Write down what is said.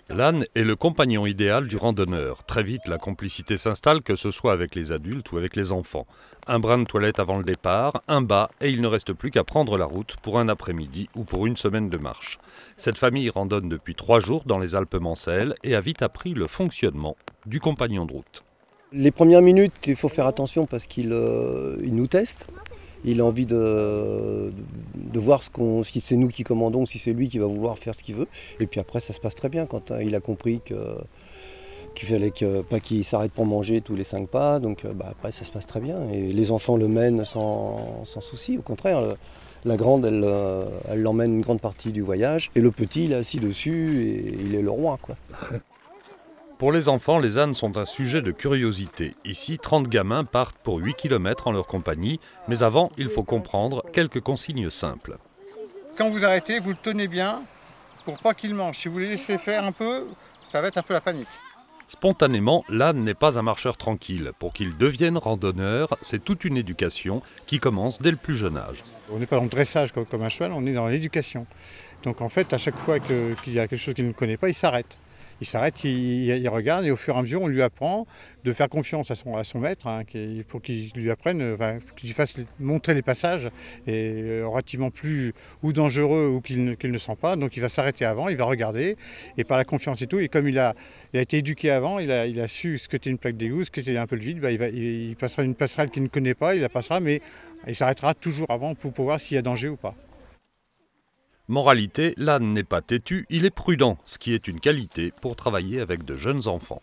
L'âne est le compagnon idéal du randonneur. Très vite, la complicité s'installe, que ce soit avec les adultes ou avec les enfants. Un brin de toilette avant le départ, un bas, et il ne reste plus qu'à prendre la route pour un après-midi ou pour une semaine de marche. Cette famille randonne depuis 3 jours dans les Alpes-Mancelles et a vite appris le fonctionnement du compagnon de route. Les premières minutes, il faut faire attention parce qu'il nous teste. Il a envie de voir si c'est nous qui commandons, si c'est lui qui va vouloir faire ce qu'il veut. Et puis après, ça se passe très bien quand il a compris qu'il fallait pas qu'il s'arrête pour manger tous les 5 pas. Donc après, ça se passe très bien. Et les enfants le mènent sans souci. Au contraire, la grande, elle l'emmène une grande partie du voyage. Et le petit, il est assis dessus et il est le roi, quoi. Pour les enfants, les ânes sont un sujet de curiosité. Ici, 30 gamins partent pour 8 km en leur compagnie. Mais avant, il faut comprendre quelques consignes simples. Quand vous arrêtez, vous le tenez bien pour pas qu'il mange. Si vous le laissez faire un peu, ça va être un peu la panique. Spontanément, l'âne n'est pas un marcheur tranquille. Pour qu'il devienne randonneur, c'est toute une éducation qui commence dès le plus jeune âge. On n'est pas dans le dressage comme un cheval, on est dans l'éducation. Donc en fait, à chaque fois qu'il y a quelque chose qu'il ne connaît pas, il s'arrête. Il regarde et au fur et à mesure, on lui apprend de faire confiance à son maître pour qu'il lui apprenne, qu'il fasse montrer les passages et relativement plus ou dangereux ou qu'il ne sent pas. Donc il va s'arrêter avant, il va regarder et par la confiance et tout. Et comme il a été éduqué avant, il a su ce qu'était une plaque d'égout, ce qu'était un peu le vide, il passera une passerelle qu'il ne connaît pas, il la passera, mais il s'arrêtera toujours avant pour voir s'il y a danger ou pas. Moralité, l'âne n'est pas têtu, il est prudent, ce qui est une qualité pour travailler avec de jeunes enfants.